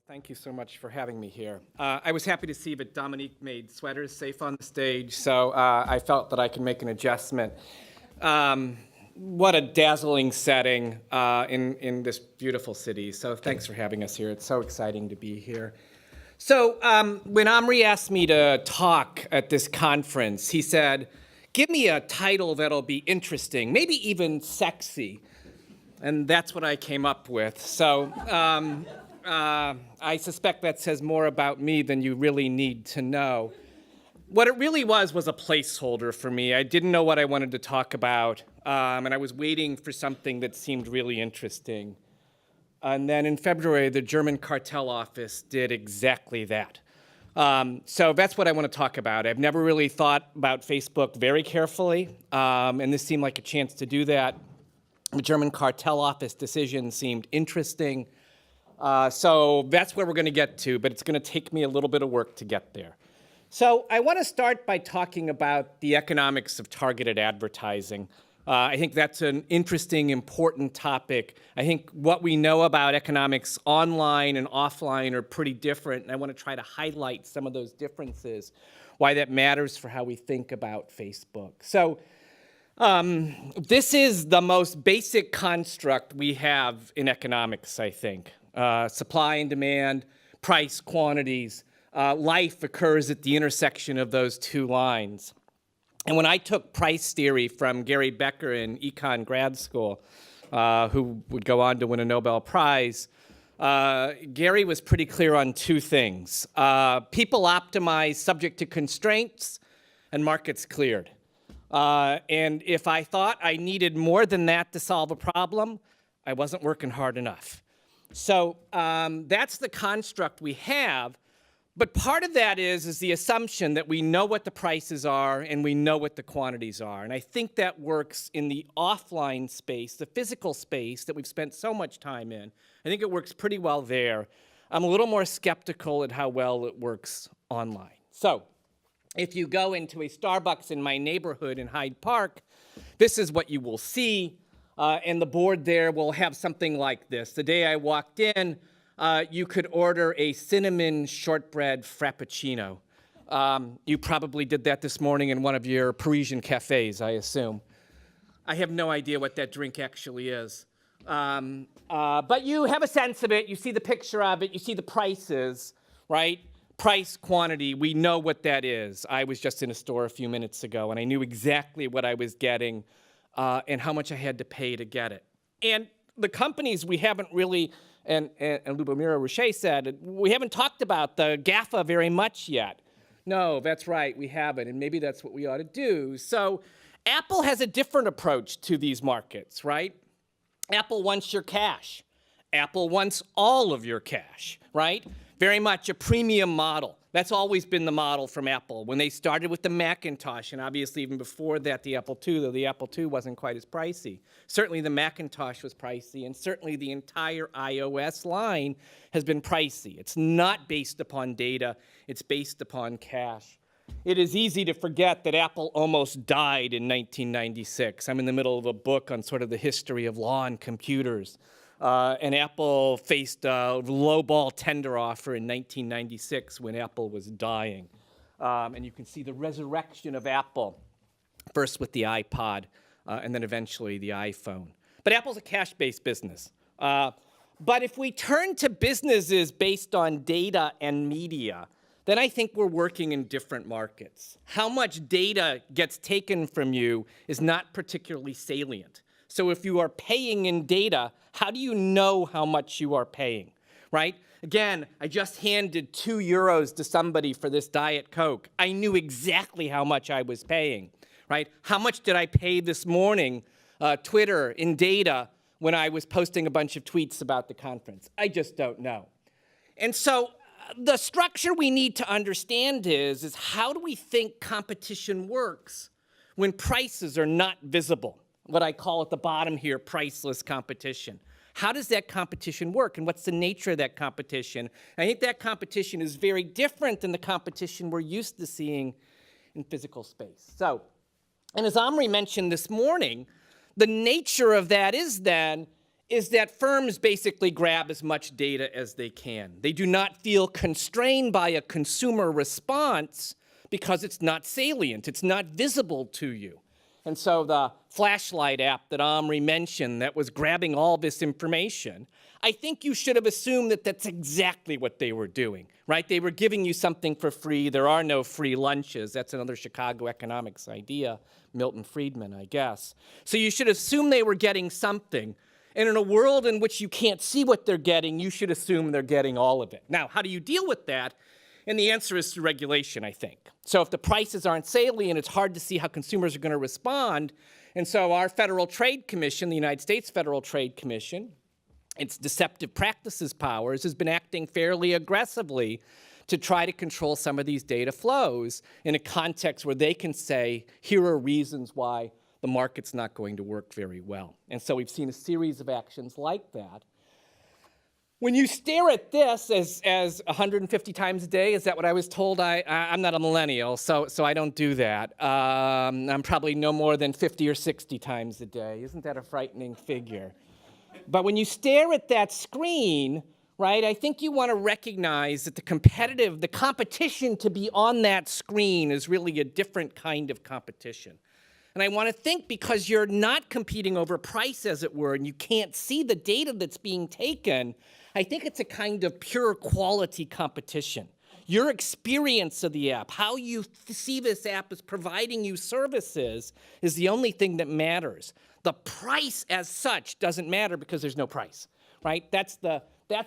Thank you so much for having me here. I was happy to see that Dominique made sweaters safe on the stage, so I felt that I could make an adjustment. What a dazzling setting in this beautiful city. So thanks for having us here. It's so exciting to be here. So when Omri asked me to talk at this conference, he said, give me a title that'll be interesting, maybe even sexy. And that's what I came up with. So I suspect that says more about me than you really need to know. What it really was a placeholder for me. I didn't know what I wanted to talk about, and I was waiting for something that seemed really interesting. And then in February, the German cartel office did exactly that. So that's what I want to talk about. I've never really thought about Facebook very carefully, and this seemed like a chance to do that. The German cartel office decision seemed interesting. So that's where we're going to get to, but it's going to take me a little bit of work to get there. So I want to start by talking about the economics of targeted advertising. I think that's an interesting, important topic. I think what we know about economics online and offline are pretty different, and I want to try to highlight some of those differences, why that matters for how we think about Facebook. So this is the most basic construct we have in economics, I think. Supply and demand, price, quantities. Life occurs at the intersection of those two lines. And when I took price theory from Gary Becker in econ grad school, who would go on to win a Nobel Prize, Gary was pretty clear on two things. People optimize subject to constraints, and markets cleared. And if I thought I needed more than that to solve a problem, I wasn't working hard enough. So that's the construct we have. But part of that is the assumption that we know what the prices are and we know what the quantities are. And I think that works in the offline space, the physical space that we've spent so much time in. I think it works pretty well there. I'm a little more skeptical at how well it works online. So if you go into a Starbucks in my neighborhood in Hyde Park, this is what you will see. And the board there will have something like this. The day I walked in, you could order a cinnamon shortbread frappuccino. You probably did that this morning in one of your Parisian cafes, I assume. I have no idea what that drink actually is. But you have a sense of it. You see the picture of it. You see the prices, right? Price, quantity, we know what that is. I was just in a store a few minutes ago, and I knew exactly what I was getting and how much I had to pay to get it. And the companies we haven't really, and Lubomira Roche said, we haven't talked about the GAFA very much yet. No, that's right, we haven't, and maybe that's what we ought to do. So Apple has a different approach to these markets, right? Apple wants your cash. Apple wants all of your cash, right? Very much a premium model. That's always been the model from Apple. When they started with the Macintosh, and obviously even before that the Apple II, though the Apple II wasn't quite as pricey. Certainly the Macintosh was pricey, and certainly the entire iOS line has been pricey. It's not based upon data, it's based upon cash. It is easy to forget that Apple almost died in 1996. I'm in the middle of a book on sort of the history of law and computers. And Apple faced a lowball tender offer in 1996 when Apple was dying. And you can see the resurrection of Apple, first with the iPod, and then eventually the iPhone. But Apple's a cash-based business. But if we turn to businesses based on data and media, then I think we're working in different markets. How much data gets taken from you is not particularly salient. So if you are paying in data, how do you know how much you are paying, right? Again, I just handed €2 to somebody for this Diet Coke. I knew exactly how much I was paying, right? How much did I pay this morning, Twitter, in data, when I was posting a bunch of tweets about the conference? I just don't know. And so the structure we need to understand is how do we think competition works when prices are not visible? What I call at the bottom here, priceless competition. How does that competition work, and what's the nature of that competition? I think that competition is very different than the competition we're used to seeing in physical space. So, and as Omri mentioned this morning, the nature of that is then is that firms basically grab as much data as they can. They do not feel constrained by a consumer response because it's not salient, it's not visible to you. And so the flashlight app that Omri mentioned that was grabbing all this information, I think you should have assumed that that's exactly what they were doing, right? They were giving you something for free. There are no free lunches. That's another Chicago economics idea, Milton Friedman, I guess. So you should assume they were getting something. And in a world in which you can't see what they're getting, you should assume they're getting all of it. Now, how do you deal with that? And the answer is through regulation, I think. So if the prices aren't salient, it's hard to see how consumers are going to respond. And so our Federal Trade Commission, the United States Federal Trade Commission, its deceptive practices powers, has been acting fairly aggressively to try to control some of these data flows in a context where they can say, here are reasons why the market's not going to work very well. And so we've seen a series of actions like that. When you stare at this as 150 times a day, is that what I was told? I'm not a millennial, so I don't do that. I'm probably no more than 50 or 60 times a day. Isn't that a frightening figure? But when you stare at that screen, right, I think you want to recognize that the competition to be on that screen is really a different kind of competition. And I want to think, because you're not competing over price, as it were, and you can't see the data that's being taken, I think it's a kind of pure quality competition. Your experience of the app, how you see this app as providing you services, is the only thing that matters. The price as such doesn't matter because there's no price, right? That's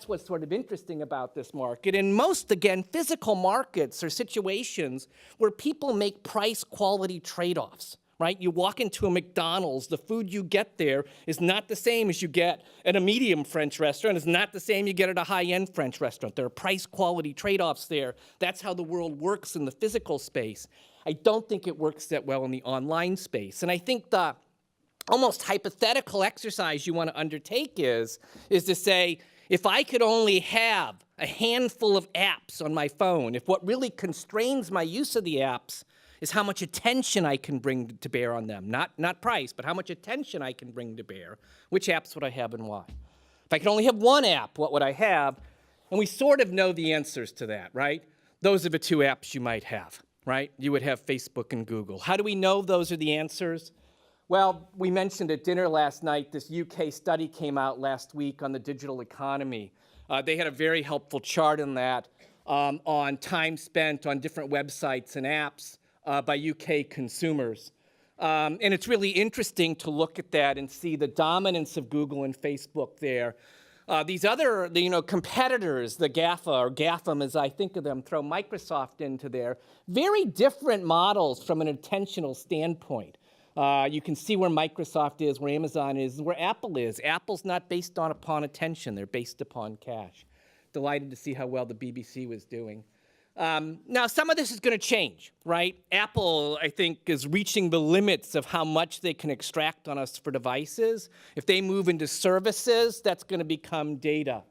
what's sort of interesting about this market. And most, again, physical markets are situations where people make price-quality trade-offs, right? You walk into a McDonald's, the food you get there is not the same as you get at a medium French restaurant. It's not the same you get at a high-end French restaurant. There are price-quality trade-offs there. That's how the world works in the physical space. I don't think it works that well in the online space. And I think the almost hypothetical exercise you want to undertake is to say, if I could only have a handful of apps on my phone, if what really constrains my use of the apps is how much attention I can bring to bear on them, not price, but how much attention I can bring to bear, which apps would I have and why? If I could only have one app, what would I have? And we sort of know the answers to that, right? Those are the two apps you might have, right? You would have Facebook and Google. How do we know those are the answers? Well, we mentioned at dinner last night, this UK study came out last week on the digital economy. They had a very helpful chart on that, on time spent on different websites and apps by UK consumers. And it's really interesting to look at that and see the dominance of Google and Facebook there. These other competitors, the GAFA or GAFAM as I think of them, throw Microsoft into there. Very different models from an attentional standpoint. You can see where Microsoft is, where Amazon is, where Apple is. Apple's not based upon attention. They're based upon cash. Delighted to see how well the BBC was doing. Now, some of this is going to change, right? Apple, I think, is reaching the limits of how much they can extract on us for devices. If they move into services, that's going to become data.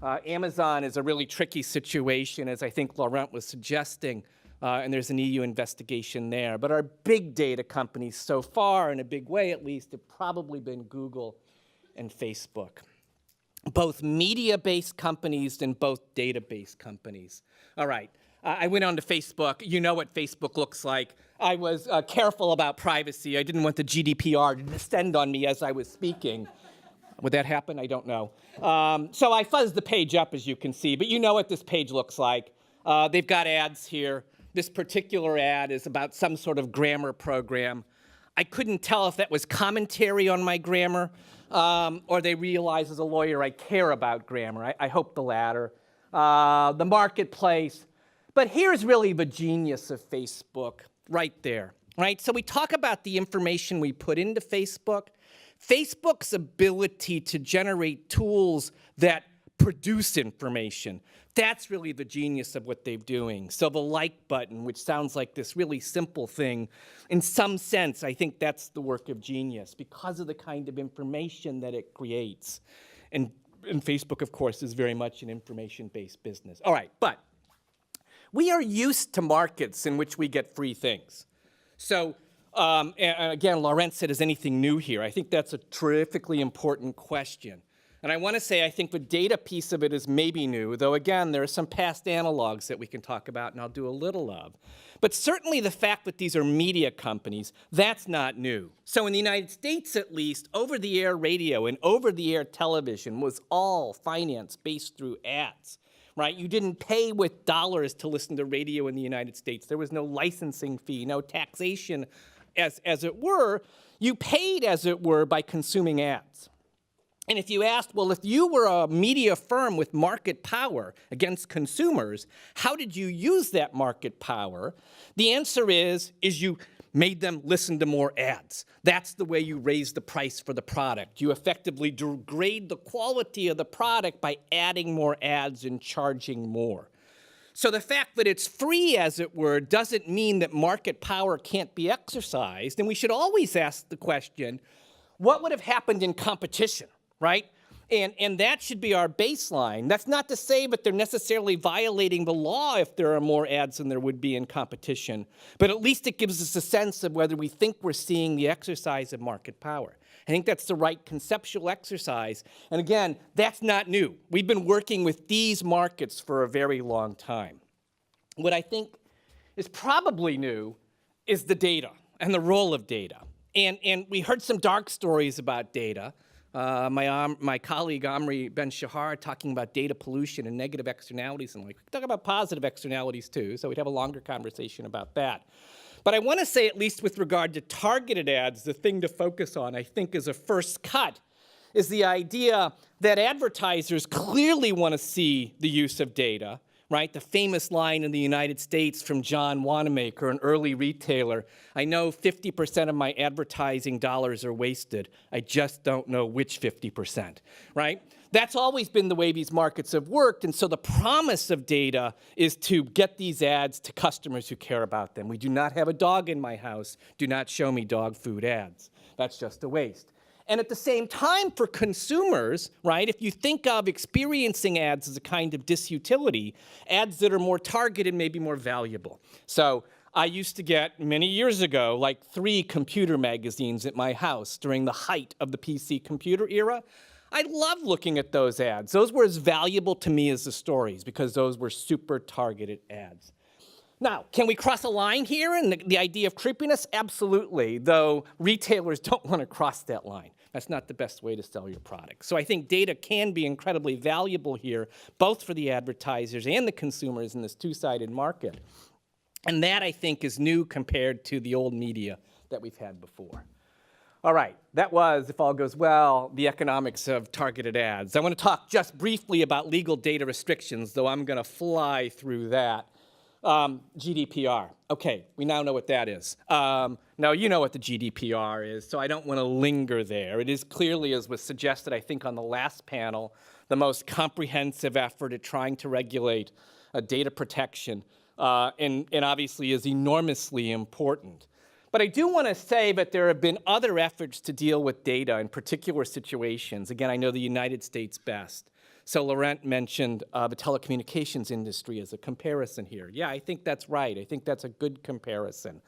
Amazon is a really tricky situation, as I think Laurent was suggesting, and there's an EU investigation there. But our big data companies so far, in a big way at least, have probably been Google and Facebook. Both media-based companies and both data-based companies. All right, I went on to Facebook. You know what Facebook looks like. I was careful about privacy. I didn't want the GDPR to descend on me as I was speaking. Would that happen? I don't know. So I fuzzed the page up, as you can see, but you know what this page looks like. They've got ads here. This particular ad is about some sort of grammar program. I couldn't tell if that was commentary on my grammar, or they realize as a lawyer I care about grammar. I hope the latter. The marketplace. But here's really the genius of Facebook right there, right? So we talk about the information we put into Facebook. Facebook's ability to generate tools that produce information. That's really the genius of what they're doing. So the like button, which sounds like this really simple thing, in some sense, I think that's the work of genius because of the kind of information that it creates. And Facebook, of course, is very much an information-based business. All right, but we are used to markets in which we get free things. So and again, Laurent said, is anything new here? I think that's a terrifically important question. And I want to say I think the data piece of it is maybe new, though again, there are some past analogs that we can talk about and I'll do a little of. But certainly the fact that these are media companies, that's not new. So in the United States at least, over-the-air radio and over-the-air television was all financed based through ads. Right? You didn't pay with dollars to listen to radio in the United States. There was no licensing fee, no taxation, as it were. You paid, as it were, by consuming ads. And if you asked, well, if you were a media firm with market power against consumers, how did you use that market power? The answer is you made them listen to more ads. That's the way you raise the price for the product. You effectively degrade the quality of the product by adding more ads and charging more. So the fact that it's free, as it were, doesn't mean that market power can't be exercised. And we should always ask the question, what would have happened in competition, right? And that should be our baseline. That's not to say that they're necessarily violating the law if there are more ads than there would be in competition, but at least it gives us a sense of whether we think we're seeing the exercise of market power. I think that's the right conceptual exercise. And again, that's not new. We've been working with these markets for a very long time. What I think is probably new is the data and the role of data. And we heard some dark stories about data. My colleague Omri Ben-Shahar talking about data pollution and negative externalities, and we could talk about positive externalities too, so we'd have a longer conversation about that. But I want to say, at least with regard to targeted ads, the thing to focus on, I think, as a first cut, is the idea that advertisers clearly want to see the use of data, right? The famous line in the United States from John Wanamaker, an early retailer, I know 50% of my advertising dollars are wasted. I just don't know which 50%, right? That's always been the way these markets have worked, and so the promise of data is to get these ads to customers who care about them. We do not have a dog in my house. Do not show me dog food ads. That's just a waste. And at the same time, for consumers, right, if you think of experiencing ads as a kind of disutility, ads that are more targeted may be more valuable. So I used to get, many years ago, like 3 computer magazines at my house during the height of the PC computer era. I loved looking at those ads. Those were as valuable to me as the stories because those were super targeted ads. Now, can we cross a line here in the idea of creepiness? Absolutely, though retailers don't want to cross that line. That's not the best way to sell your product. So I think data can be incredibly valuable here, both for the advertisers and the consumers in this two-sided market. And that, I think, is new compared to the old media that we've had before. All right, that was, if all goes well, the economics of targeted ads. I want to talk just briefly about legal data restrictions, though I'm going to fly through that. GDPR. Okay, we now know what that is. Now, you know what the GDPR is, so I don't want to linger there. It is clearly, as was suggested, I think, on the last panel, the most comprehensive effort at trying to regulate data protection, and obviously is enormously important. But I do want to say that there have been other efforts to deal with data in particular situations. Again, I know the United States best. So Laurent mentioned the telecommunications industry as a comparison here. Yeah, I think that's right. I think that's a good comparison.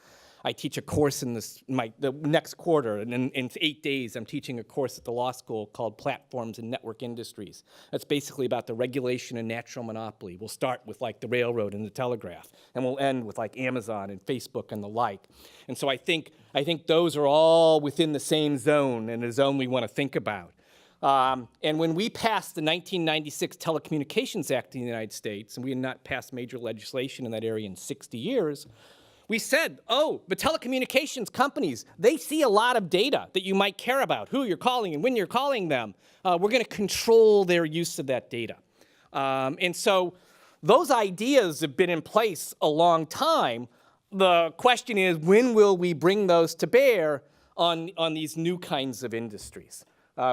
I teach a course in the next quarter, and in 8 days, I'm teaching a course at the law school called Platforms and Network Industries. That's basically about the regulation and natural monopoly. We'll start with like the railroad and the telegraph, and we'll end with like Amazon and Facebook and the like. And so I think those are all within the same zone, and a zone we want to think about. And when we passed the 1996 Telecommunications Act in the United States, and we had not passed major legislation in that area in 60 years, we said, oh, the telecommunications companies, they see a lot of data that you might care about, who you're calling and when you're calling them. We're going to control their use of that data. And so those ideas have been in place a long time. The question is, when will we bring those to bear on these new kinds of industries?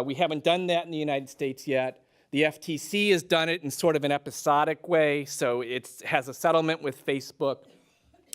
We haven't done that in the United States yet. The FTC has done it in sort of an episodic way, so it has a settlement with Facebook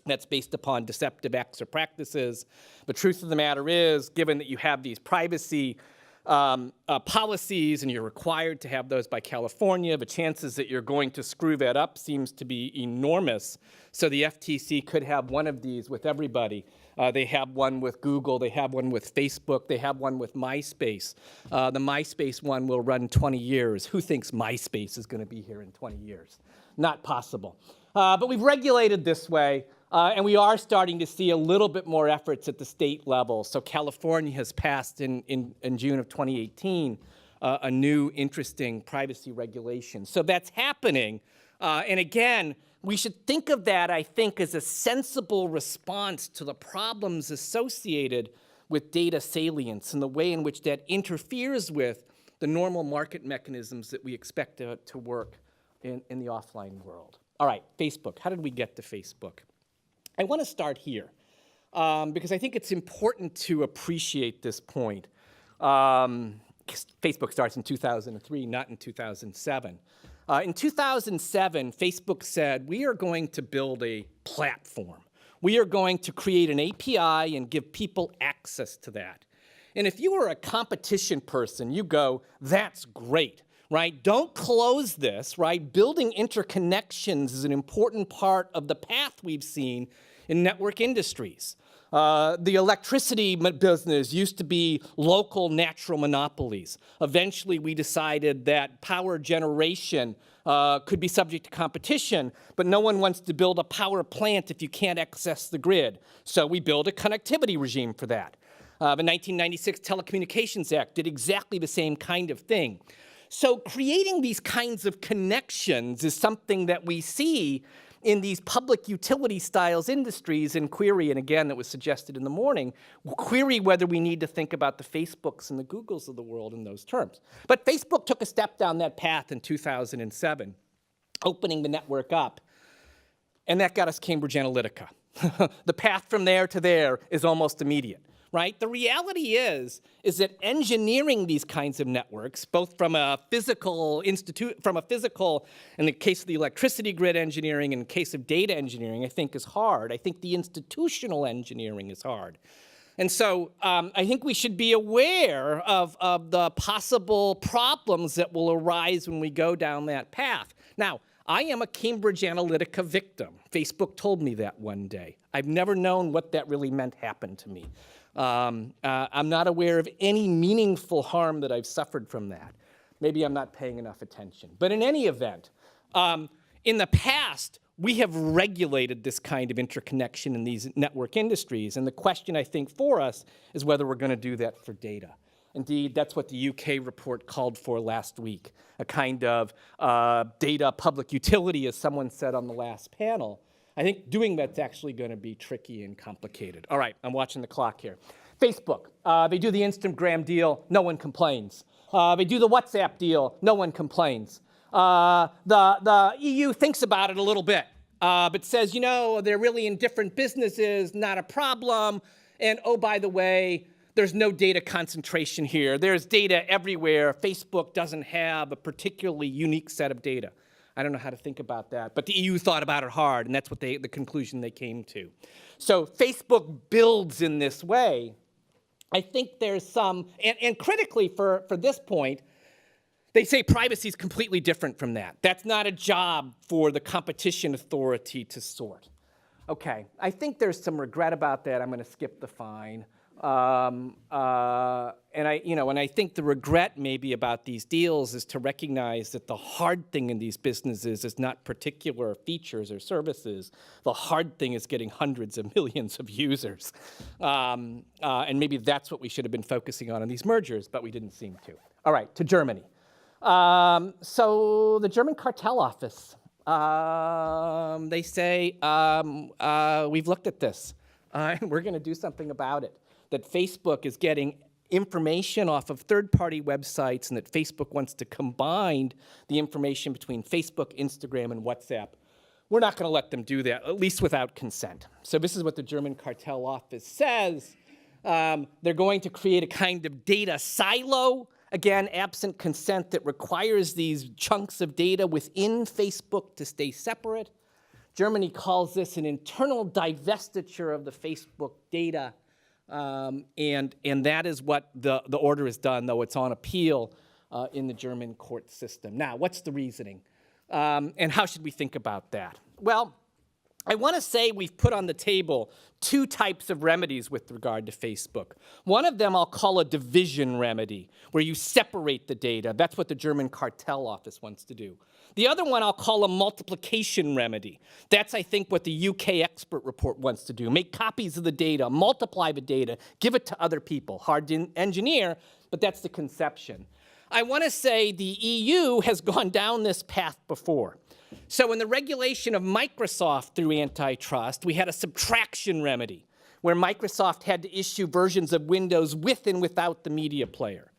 that's based upon deceptive acts or practices. The truth of the matter is, given that you have these privacy policies, and you're required to have those by California. The chances that you're going to screw that up seems to be enormous. So the FTC could have one of these with everybody. They have one with Google. They have one with Facebook. They have one with MySpace. The MySpace one will run 20 years. Who thinks MySpace is going to be here in 20 years? Not possible. But we've regulated this way. And we are starting to see a little bit more efforts at the state level. So California has passed in June of 2018 a new interesting privacy regulation. So that's happening. And again, we should think of that, I think, as a sensible response to the problems associated with data salience and the way in which that interferes with the normal market mechanisms that we expect to work in the offline world. All right, Facebook. How did we get to Facebook? I want to start here because I think it's important to appreciate this point. Facebook starts in 2003, not in 2007. In 2007, Facebook said, we are going to build a platform. We are going to create an API and give people access to that. And if you are a competition person, you go, that's great. Right? Don't close this, right? Building interconnections is an important part of the path we've seen in network industries. The electricity business used to be local natural monopolies. Eventually, we decided that power generation could be subject to competition, but no one wants to build a power plant if you can't access the grid. So we build a connectivity regime for that. The 1996 Telecommunications Act did exactly the same kind of thing. So creating these kinds of connections is something that we see in these public utility styles industries in query, and again, that was suggested in the morning, query whether we need to think about the Facebooks and the Googles of the world in those terms. But Facebook took a step down that path in 2007, opening the network up, and that got us Cambridge Analytica. The path from there to there is almost immediate. Right? The reality is that engineering these kinds of networks, both from a physical, in the case of the electricity grid engineering, in the case of data engineering, I think is hard. I think the institutional engineering is hard. And so I think we should be aware of the possible problems that will arise when we go down that path. Now, I am a Cambridge Analytica victim. Facebook told me that one day. I've never known what that really meant happened to me. I'm not aware of any meaningful harm that I've suffered from that. Maybe I'm not paying enough attention. But in any event, in the past, we have regulated this kind of interconnection in these network industries. And the question, I think, for us is whether we're going to do that for data. Indeed, that's what the UK report called for last week, a kind of data public utility, as someone said on the last panel. I think doing that's actually going to be tricky and complicated. All right, I'm watching the clock here. Facebook, they do the Instagram deal, no one complains. They do the WhatsApp deal, no one complains. The EU thinks about it a little bit, but says, you know, they're really in different businesses, not a problem. And oh, by the way, there's no data concentration here. There's data everywhere. Facebook doesn't have a particularly unique set of data. I don't know how to think about that, but the EU thought about it hard, and that's what the conclusion they came to. So Facebook builds in this way. I think there's some, and critically for this point, they say privacy is completely different from that. That's not a job for the competition authority to sort. Okay, I think there's some regret about that. I'm going to skip the fine. And I think the regret maybe about these deals is to recognize that the hard thing in these businesses is not particular features or services. The hard thing is getting hundreds of millions of users. And maybe that's what we should have been focusing on in these mergers, but we didn't seem to. All right, to Germany. So the German cartel office, they say, we've looked at this, and we're going to do something about it. That Facebook is getting information off of third-party websites and that Facebook wants to combine the information between Facebook, Instagram, and WhatsApp. We're not going to let them do that, at least without consent. So this is what the German cartel office says. They're going to create a kind of data silo, again, absent consent, that requires these chunks of data within Facebook to stay separate. Germany calls this an internal divestiture of the Facebook data And that is what the order has done, though it's on appeal in the German court system. Now, what's the reasoning? And how should we think about that? Well, I want to say we've put on the table two types of remedies with regard to Facebook. One of them I'll call a division remedy, where you separate the data. That's what the German cartel office wants to do. The other one I'll call a multiplication remedy. That's, I think, what the UK expert report wants to do. Make copies of the data, multiply the data, give it to other people. Hard to engineer, but that's the conception. I want to say the EU has gone down this path before. So in the regulation of Microsoft through Antitrust, we had a subtraction remedy, where Microsoft had to issue versions of Windows with and without the media player.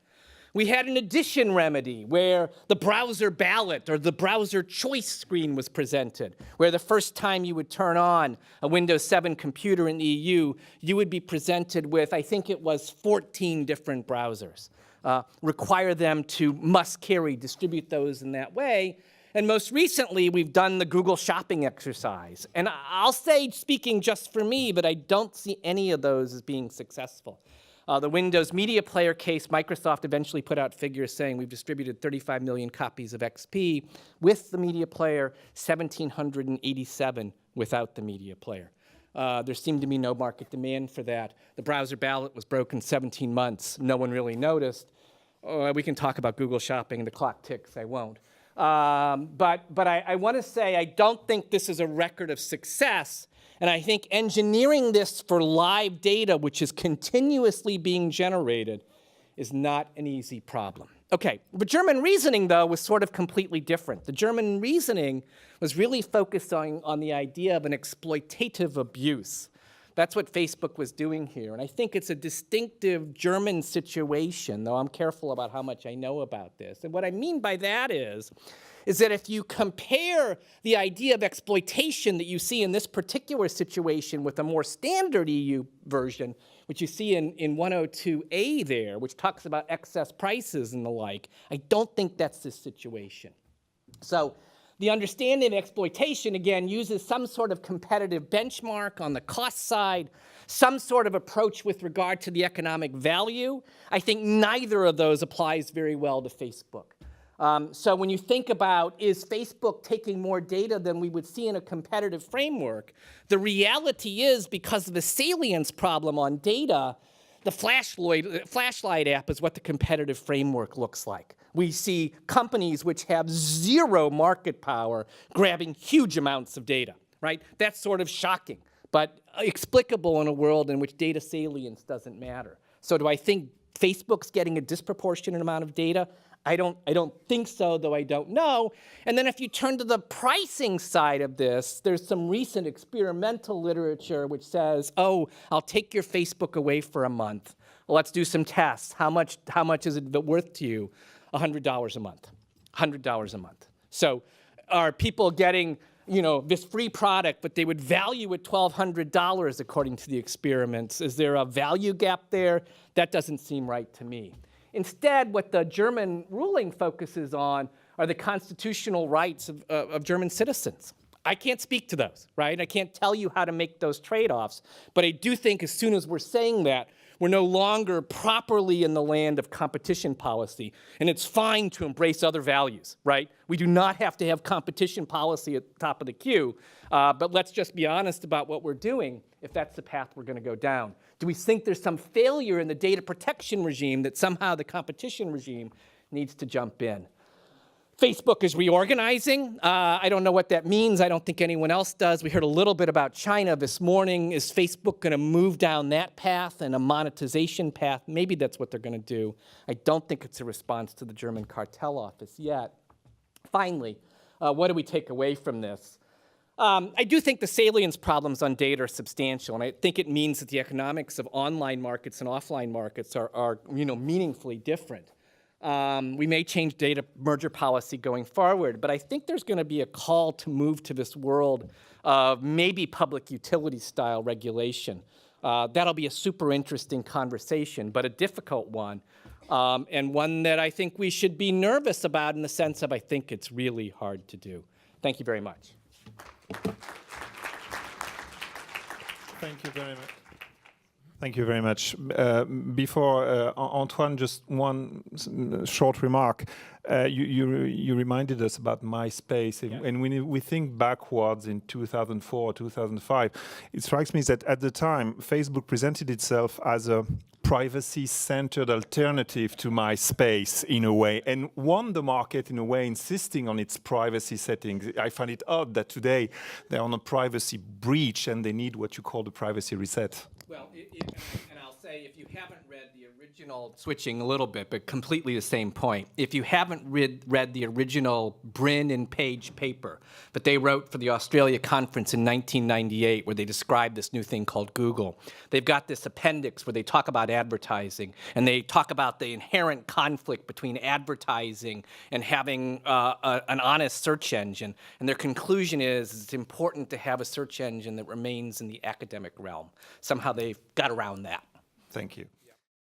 We had an addition remedy, where the browser ballot or the browser choice screen was presented, where the first time you would turn on a Windows 7 computer in the EU, you would be presented with, I think it was 14 different browsers. Require them to must carry, distribute those in that way. And most recently, we've done the Google shopping exercise. And I'll say, speaking just for me, but I don't see any of those as being successful. The Windows Media Player case, Microsoft eventually put out figures saying we've distributed 35 million copies of XP with the media player, 1,787 without the media player. There seemed to be no market demand for that. The browser ballot was broken 17 months. No one really noticed. We can talk about Google shopping, the clock ticks, I won't. But I want to say I don't think this is a record of success, and I think engineering this for live data, which is continuously being generated, is not an easy problem. Okay, the German reasoning, though, was sort of completely different. The German reasoning was really focused on the idea of an exploitative abuse. That's what Facebook was doing here, and I think it's a distinctive German situation, though I'm careful about how much I know about this. And what I mean by that is that if you compare the idea of exploitation that you see in this particular situation with a more standard EU version, which you see in 102A there, which talks about excess prices and the like, I don't think that's the situation. So the understanding of exploitation, again, uses some sort of competitive benchmark on the cost side, some sort of approach with regard to the economic value. I think neither of those applies very well to Facebook. So when you think about, is Facebook taking more data than we would see in a competitive framework, the reality is, because of the salience problem on data, the flashlight app is what the competitive framework looks like. We see companies which have zero market power grabbing huge amounts of data, right? That's sort of shocking, but explicable in a world in which data salience doesn't matter. So do I think Facebook's getting a disproportionate amount of data? I don't think so, though I don't know. And then if you turn to the pricing side of this, there's some recent experimental literature which says, oh, I'll take your Facebook away for a month. Well, let's do some tests. How much is it worth to you? $100 a month. $100 a month. So are people getting, this free product, but they would value it $1,200 according to the experiments? Is there a value gap there? That doesn't seem right to me. Instead, what the German ruling focuses on are the constitutional rights of German citizens. I can't speak to those, right? I can't tell you how to make those trade-offs, but I do think as soon as we're saying that, we're no longer properly in the land of competition policy, and it's fine to embrace other values, right? We do not have to have competition policy at the top of the queue, but let's just be honest about what we're doing if that's the path we're going to go down. Do we think there's some failure in the data protection regime that somehow the competition regime needs to jump in? Facebook is reorganizing. I don't know what that means. I don't think anyone else does. We heard a little bit about China this morning. Is Facebook going to move down that path and a monetization path? Maybe that's what they're going to do. I don't think it's a response to the German cartel office yet. Finally, what do we take away from this? I do think the salience problems on data are substantial, and I think it means that the economics of online markets and offline markets are meaningfully different. We may change data merger policy going forward, but I think there's going to be a call to move to this world of maybe public utility style regulation. That'll be a super interesting conversation, but a difficult one, and one that I think we should be nervous about in the sense of I think it's really hard to do. Thank you very much. Thank you very much. Thank you very much. Before Antoine, just one short remark. You reminded us about MySpace, and when we think backwards in 2004, 2005, it strikes me that at the time Facebook presented itself as a privacy-centered alternative to MySpace in a way, and won the market in a way, insisting on its privacy settings. I find it odd that today they're on a privacy breach and they need what you call the privacy reset. Well, and I'll say, if you haven't read the original, switching a little bit, but completely the same point, if you haven't read the original Brin and Page paper that they wrote for the Australia conference in 1998, where they described this new thing called Google, they've got this appendix where they talk about advertising, and they talk about the inherent conflict between advertising and having an honest search engine. And their conclusion is it's important to have a search engine that remains in the academic realm. Somehow they've got around that. Thank you.